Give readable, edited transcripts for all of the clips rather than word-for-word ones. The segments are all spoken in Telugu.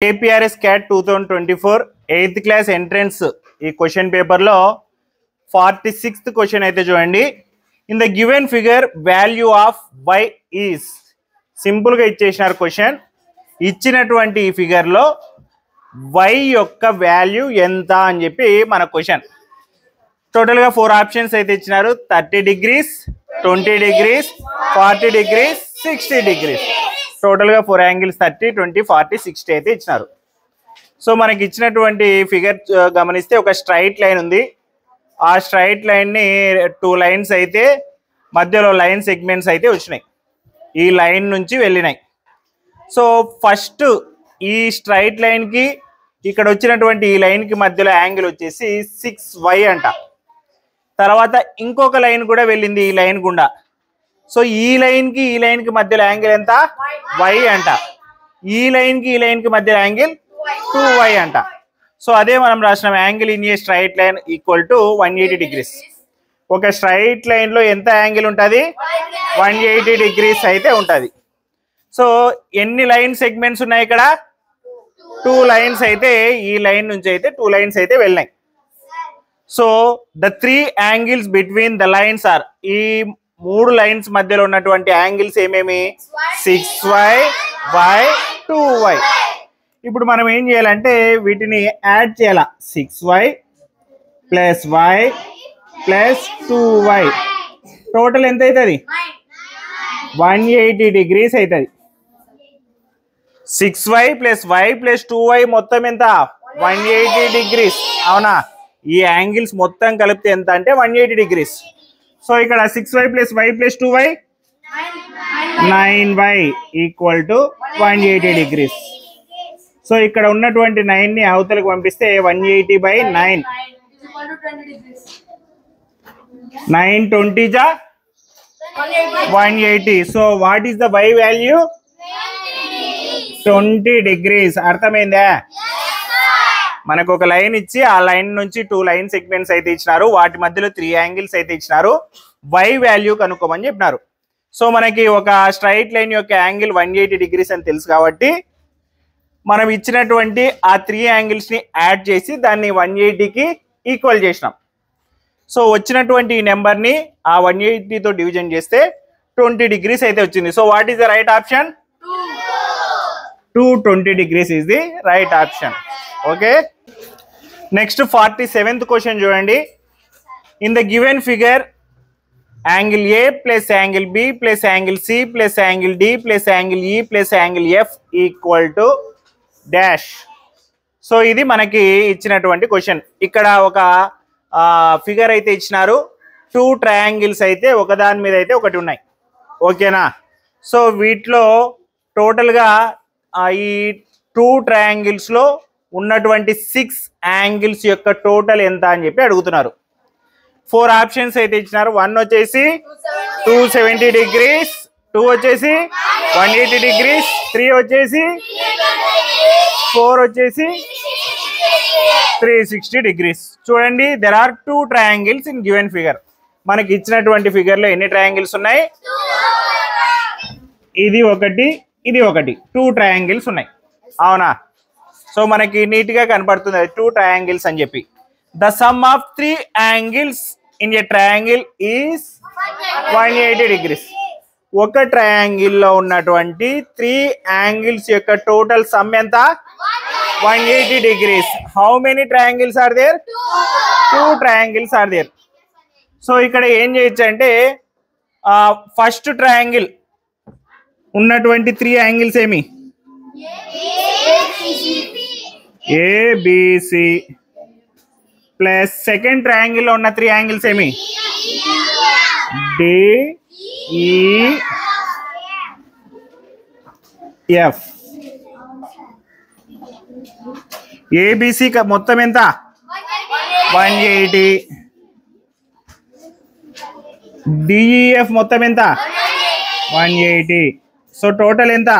KPRS CAT 2024 8th class entrance ఈ క్వశ్చన్ పేపర్లో 46th క్వశ్చన్ అయితే చూడండి. In the given figure value of y is సింపుల్గా ఇచ్చేసినారు క్వశ్చన్. ఇచ్చినటువంటి ఈ ఫిగర్లో y యొక్క వాల్యూ ఎంత అని చెప్పి మన క్వశ్చన్. టోటల్గా 4 ఆప్షన్స్ అయితే ఇచ్చినారు. 30 degrees, 20 degrees, 40 degrees, 60 degrees. టోటల్గా 4 యాంగిల్స్ 30, 20, 40, 60 అయితే ఇచ్చినారు. సో మనకి ఇచ్చినటువంటి ఫిగర్ గమనిస్తే ఒక స్ట్రైట్ లైన్ ఉంది. ఆ స్ట్రైట్ లైన్ని 2 లైన్స్ అయితే మధ్యలో లైన్ సెగ్మెంట్స్ అయితే వచ్చినాయి, ఈ లైన్ నుంచి వెళ్ళినాయి. సో ఫస్ట్ ఈ స్ట్రైట్ లైన్కి ఇక్కడ వచ్చినటువంటి ఈ లైన్కి మధ్యలో యాంగిల్ వచ్చేసి 6y అంట. తర్వాత ఇంకొక లైన్ కూడా వెళ్ళింది ఈ లైన్ గుండా. సో ఈ లైన్కి మధ్యలో యాంగిల్ ఎంత? y అంట. ఈ లైన్కి మధ్యలో యాంగిల్ 2y అంట. సో అదే మనం రాసినాం, angle in a straight line equal to 180 degrees. ఒక స్ట్రైట్ లైన్లో ఎంత యాంగిల్ ఉంటుంది? 180 degrees అయితే ఉంటుంది. సో ఎన్ని లైన్ సెగ్మెంట్స్ ఉన్నాయి ఇక్కడ? 2 లైన్స్ అయితే ఈ లైన్ నుంచి అయితే 2 లైన్స్ అయితే వెళ్ళినాయి. So the 3 angles between the lines are, ఈ 3 లైన్స్ మధ్యలో ఉన్నటువంటి యాంగిల్స్ ఏమేమి? 6y, y, 2y. ఇప్పుడు మనం ఏం చేయాలంటే వీటిని యాడ్ చేయాల. 6y plus y plus 2y total ఎంత అవుతుంది? 180 degrees అవుతుంది. 6y plus y plus 2y మొత్తం ఎంత? 180 degrees. అవునా? ఈ యాంగిల్స్ మొత్తం కలిపితే ఎంత అంటే 180 degrees. సో ఇక్కడ 6y plus y plus 2y 9y equal to 180 degrees. So ఇక్కడ ఉన్నటువంటి 9ని అవతలకు పంపిస్తే 180/9, 9 20 జా 180. So what is the y value? 20 degrees. అర్థమైందా? మనకు ఒక లైన్ ఇచ్చి ఆ లైన్ నుంచి 2 లైన్ సెగ్మెంట్స్ అయితే ఇచ్చినారు, వాటి మధ్యలో 3 యాంగిల్స్ అయితే ఇచ్చినారు, y వాల్యూ కనుక్కోమని చెప్పినారు. సో మనకి ఒక స్ట్రైట్ లైన్ యొక్క యాంగిల్ 180 degrees అని తెలుసు కాబట్టి మనం ఇచ్చినటువంటి ఆ 3 యాంగిల్స్ని యాడ్ చేసి దాన్ని 180కి ఈక్వల్ చేసినాం. సో వచ్చినటువంటి ఈ నెంబర్ని ఆ 180తో డివిజన్ చేస్తే 20 degrees అయితే వచ్చింది. So what is the right option? 220 degrees is the right option. Okay, next 47th question చూడండి. In the given figure angle A plus angle B plus angle C plus angle D plus angle E plus angle F equal to dash. So ఇది మనకి ఇచ్చినటువంటి క్వశ్చన్. ఇక్కడ ఒక ఫిగర్ అయితే ఇచ్చినారు, 2 ట్రయాంగిల్స్ అయితే ఒకదాని మీద అయితే ఒకటి ఉన్నాయి. ఓకేనా? సో వీటిలో టోటల్గా ఈ 2 ట్రయాంగిల్స్లో ఉన్నటువంటి 6 యాంగిల్స్ యొక్క టోటల్ ఎంత అని చెప్పి అడుగుతున్నారు. 4 ఆప్షన్స్ అయితే ఇచ్చినారు. 1 వచ్చేసి 270 degrees, 2 వచ్చేసి 180 degrees, 3 వచ్చేసి 4 వచ్చేసి 360 degrees. చూడండి, there are 2 triangles in given figure. మనకి ఇచ్చినటువంటి ఫిగర్లో ఎన్ని ట్రయాంగిల్స్ ఉన్నాయి? ఇది ఒకటి, ఇది ఒకటి, 2 ట్రయాంగిల్స్ ఉన్నాయి. అవునా? సో మనకి నీట్గా కనపడుతుంది 2 ట్రయాంగిల్స్ అని చెప్పి. The sum of 3 angles in a triangle is 180 degrees. ఒక ట్రయాంగిల్లో ఉన్నటువంటి 3 యాంగిల్స్ యొక్క టోటల్ సమ్ ఎంత? 180 degrees. How many triangles are there? 2 triangles are there. So ఇక్కడ ఏం చేయొచ్చు అంటే ఫస్ట్ ట్రయాంగిల్ ఉన్నటువంటి 3 యాంగిల్స్ ఏమి? ABC ప్లస్ సెకండ్ ట్రయాంగిల్లో ఉన్న 3 యాంగిల్స్ ఏమి? DEF. ABC మొత్తం ఎంత? 180. DEF మొత్తం ఎంత? 180. సో టోటల్ ఎంత?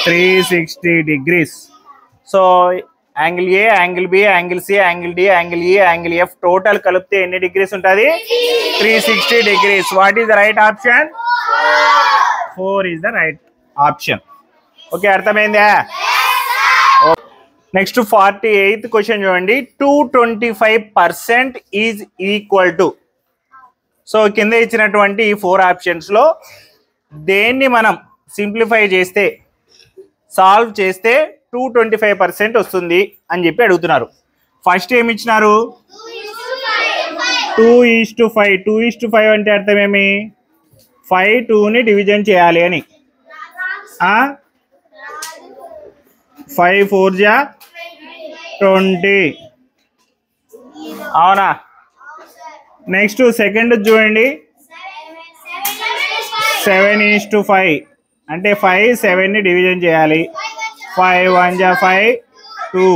360 degrees. So angle A, angle B, angle C, angle D, angle E, angle F total కలిపితే ఎన్ని డిగ్రీస్ ఉంటుంది? 360 degrees. What is the right option? 4 is the right option. Okay, అర్థమైందా? నెక్స్ట్ 48th క్వశ్చన్ చూడండి. 225% ఈజ్ ఈక్వల్ టు. సో కింద ఇచ్చినటువంటి 4 ఆప్షన్స్లో దేన్ని మనం సింప్లిఫై చేస్తే సాల్వ్ చేస్తే 225% వస్తుంది అని చెప్పి అడుగుతున్నారు. ఫస్ట్ ఏమి ఇచ్చినారు? 2:5. 2:5 అంటే అర్థం ఏమి? 5 2ని డివిజన్ చేయాలి అని. 5 4 జా 20. అవునా? నెక్స్ట్ సెకండ్ చూడండి. 7:5 అంటే 5 7ని డివిజన్ చేయాలి. 5 1 జా 5 2.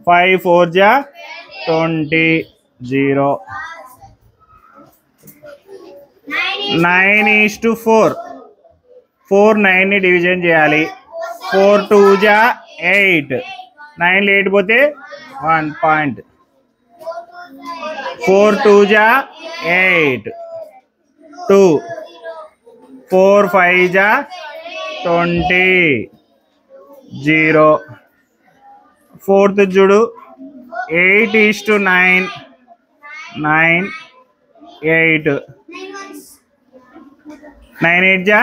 5 4 జా 20 0. 9:4 4 9ని డివిజన్ చేయాలి. 4 2 జా 8. 9 8 పోతే 1 పాయింట్. 4 2 జా 8 2. 4 5 జా 20 0. ఫోర్త్ చూడు. 8:9 9 8. 9 8 జా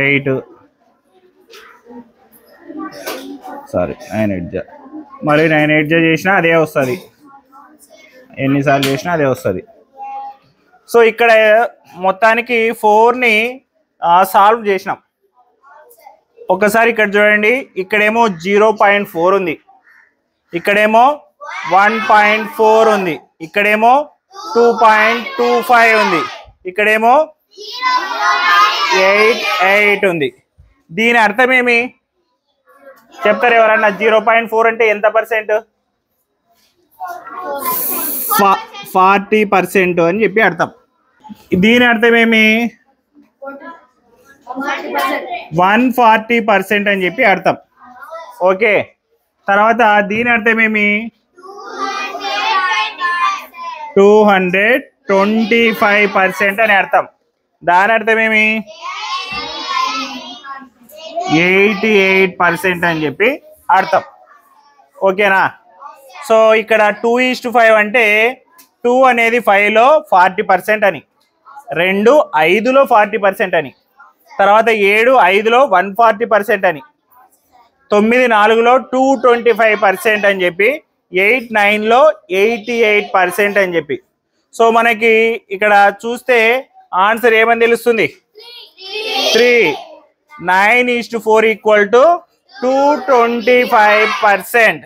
8. సారీ 9 8 జా. మరి 9 8 జా చేసినా అదే వస్తుంది, ఎన్నిసార్లు చేసినా అదే వస్తుంది. సో ఇక్కడ మొత్తానికి 4ని సాల్వ్ చేసినాం. ఒకసారి ఇక్కడ చూడండి. ఇక్కడేమో 0.4 ఉంది, ఇక్కడేమో 1.4 ఉంది, ఇక్కడేమో 2.25 ఉంది, ఇక్కడేమో 8 ఉంది. దీని అర్థం ఏమి చెప్తారు ఎవరన్నా? 0.4 అంటే ఎంత పర్సెంట్? 40% అని చెప్పి అర్థం. దీని అర్థం ఏమి? 140% అని చెప్పి అర్థం. ఓకే, తర్వాత దీని అర్థం ఏమి? 225% అని అర్థం. దాని అర్థం ఏమి? 88% అని చెప్పి అర్థం. ఓకేనా? సో ఇక్కడ 2:5 అంటే 2 అనేది 5లో 40% అని, 2 5లో 40% అని, తర్వాత 7 5లో 140% అని, 9 4లో 225% అని చెప్పి, 8 9లో 88% అని చెప్పి. సో మనకి ఇక్కడ చూస్తే ఆన్సర్ ఏమని తెలుస్తుంది? 3. 9:4 equal to 225%.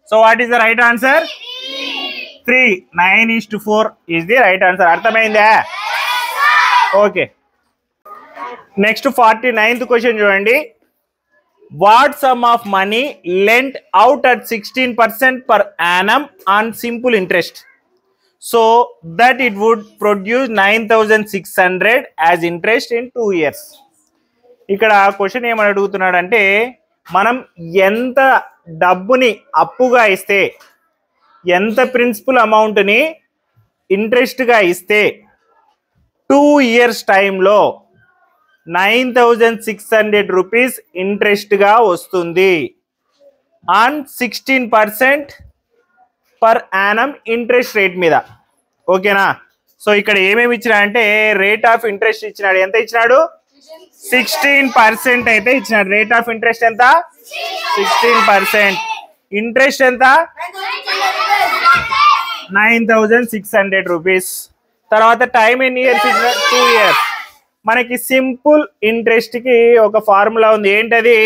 So what is the right answer? 3. 9:4 is the right answer. అర్థమైందా? ఓకే, నెక్స్ట్ 49th క్వశ్చన్ చూడండి. What sum of money lent out at 16% per annum on simple interest so that it would produce 9,600 as interest in 2 years. ఇక్కడ క్వశ్చన్ ఏమని అడుగుతున్నాడు అంటే, మనం ఎంత డబ్బుని అప్పుగా ఇస్తే, ఎంత ప్రిన్సిపల్ అమౌంట్ని ఇంట్రెస్ట్గా ఇస్తే 2 years టైంలో 9,600 రూపీస్ ఇంట్రెస్ట్గా వస్తుంది on 16% per annum interest rate మీద. ఓకేనా? సో ఇక్కడ ఏమేమి ఇచ్చినా అంటే రేట్ ఆఫ్ ఇంట్రెస్ట్ ఇచ్చినాడు. ఎంత ఇచ్చినాడు? 16% అయితే ఇచ్చినాడు. రేట్ ఆఫ్ ఇంట్రెస్ట్ ఎంత? 16%. ఇంట్రెస్ట్ ఎంత? 9,600 రూపీస్. తర్వాత టైం ఎన్ని ఇయర్స్ ఇచ్చినాడు? 2 years. మనకి సింపుల్ ఇంట్రెస్ట్ కి ఒక ఫార్ములా ఉంది. ఏంటది?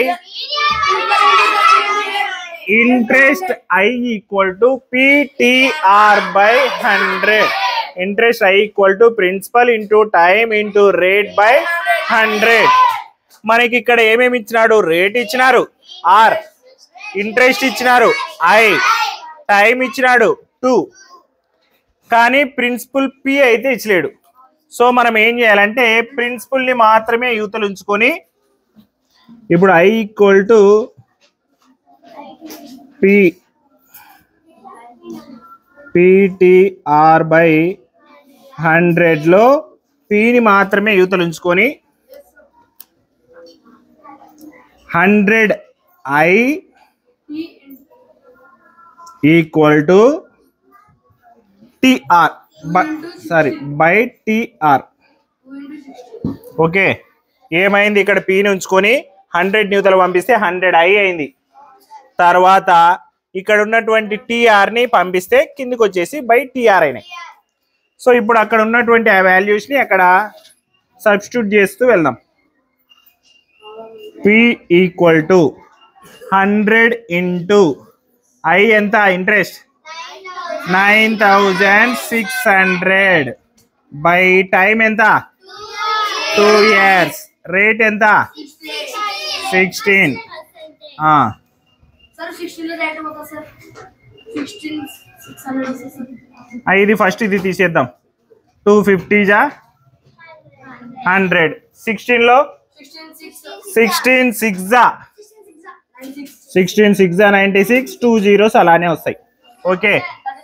Interest I equal to PTR by 100. Interest I equal to principal into time into rate by 100. మనకి ఇక్కడ ఏమేమి ఇచ్చినాడు? రేట్ ఇచ్చినారు ఆర్, ఇంట్రెస్ట్ ఇచ్చినారు ఐ, టైం ఇచ్చినాడు 2, కానీ ప్రిన్సిపల్ పి అయితే ఇచ్చలేడు. సో మనం ఏం చేయాలంటే ప్రిన్సిపల్ని మాత్రమే యూతలు ఉంచుకొని, ఇప్పుడు I equal to PTR by 100లో పీని మాత్రమే యూతలు ఉంచుకొని 100i equal to TR by TR. Okay, ఏమైంది ఇక్కడ పీని ఉంచుకొని 100 న్యూతలు పంపిస్తే 100i అయింది. తర్వాత ఇక్కడ ఉన్నటువంటి టిఆర్ని పంపిస్తే కిందికి వచ్చేసి బై టిఆర్ అయినాయి. సో ఇప్పుడు అక్కడ ఉన్నటువంటి ఆ వాల్యూస్ని అక్కడ సబ్స్టిట్యూట్ చేస్తూ వెళ్దాం. P equal to 100 into I ఎంత ఇంట్రెస్ట్ 9600 బై టైం ఎంత 2 years, రేట్ ఎంత 16. ఇది ఫస్ట్ ఇది తీసేద్దాం. 250 జా 100, 16లో 16 6 జా 96, 2 zeros అలానే వస్తాయి. ఓకే,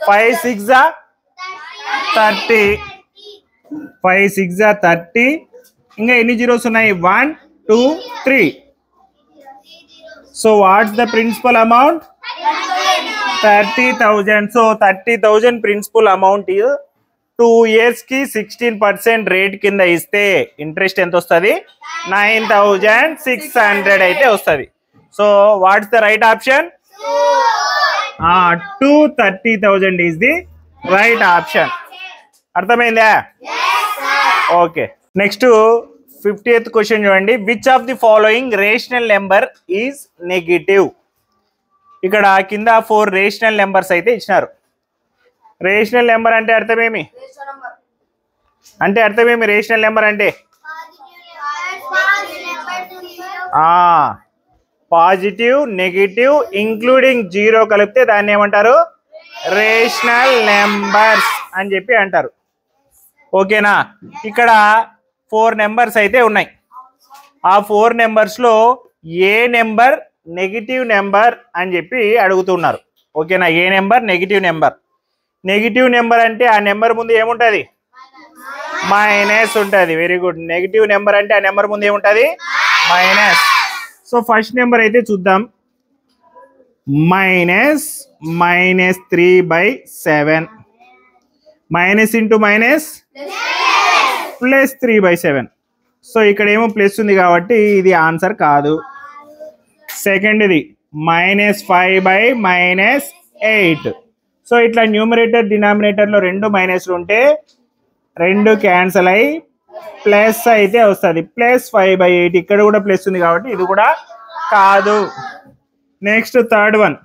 5 6 జా 30, 5 6 జా 30. ఇంకా ఎన్ని జీరోస్ ఉన్నాయి 1 2 3. So what's the principal amount 30,000. సో 30,000 ప్రిన్సిపల్ అమౌంట్ 2 years కి 16% రేట్ కింద ఇస్తే ఇంట్రెస్ట్ ఎంత వస్తుంది 9,600 అయితే వస్తుంది. So what's the right option 230,000 is the right option. అర్థమైందా? ఓకే, నెక్స్ట్ 50th క్వశ్చన్ చూడండి. Which of the following rational number is negative? ఇక్కడ కింద 4 రేషనల్ నెంబర్స్ అయితే ఇచ్చినారు. రేషనల్ నెంబర్ అంటే అర్థమేమి? రేషనల్ నెంబర్ అంటే పాజిటివ్, నెగిటివ్, ఇంక్లూడింగ్ జీరో కలిపితే దాన్ని ఏమంటారు రేషనల్ నెంబర్స్ అని చెప్పి అంటారు. ఓకేనా? ఇక్కడ 4 నెంబర్స్ అయితే ఉన్నాయి. ఆ 4 నెంబర్స్లో ఏ నెంబర్ నెగిటివ్ నెంబర్ అని చెప్పి అడుగుతున్నారు. ఓకేనా? ఏ number negative number. Negative number అంటే ఆ నెంబర్ ముందు ఏముంటుంది మైనస్ ఉంటుంది. Very good. నెగిటివ్ నెంబర్ అంటే ఆ నెంబర్ ముందు ఏముంటుంది మైనస్. సో ఫస్ట్ నెంబర్ అయితే చూద్దాం. -3/7 minus into minus plus 3/7. So ఇక్కడ ఏమో ప్లస్ ఉంది కాబట్టి ఇది ఆన్సర్ కాదు. సెకండ్ ఇది -5/-8. సో ఇట్లా న్యూమరేటర్ డినామినేటర్లో 2 మైనస్లు ఉంటే 2 క్యాన్సల్ అయ్యి ప్లస్ అయితే వస్తుంది. +5/8 ఇక్కడ కూడా ప్లస్ ఉంది కాబట్టి ఇది కూడా కాదు. Next third one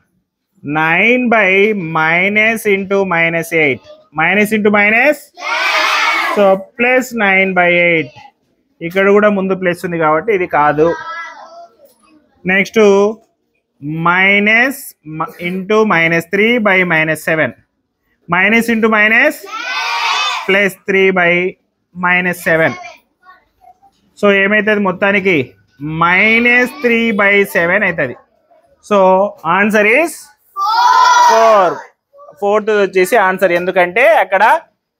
9/-8 minus into minus so +9/8 ఇక్కడ కూడా ముందు ప్లస్ ఉంది కాబట్టి ఇది కాదు. Next minus into -3/-7 minus into minus +3/-7. So ఏమవుతుంది మొత్తానికి -3/7 అవుతుంది. So answer is 4. 4th వచ్చేసి ఆన్సర్. ఎందుకంటే అక్కడ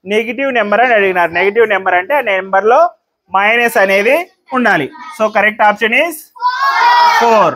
నెగిటివ్ నెంబర్ అని అడిగినారు. నెగిటివ్ నెంబర్ అంటే ఆ నెంబర్లో మైనస్ అనేది ఉండాలి. So correct option is 4.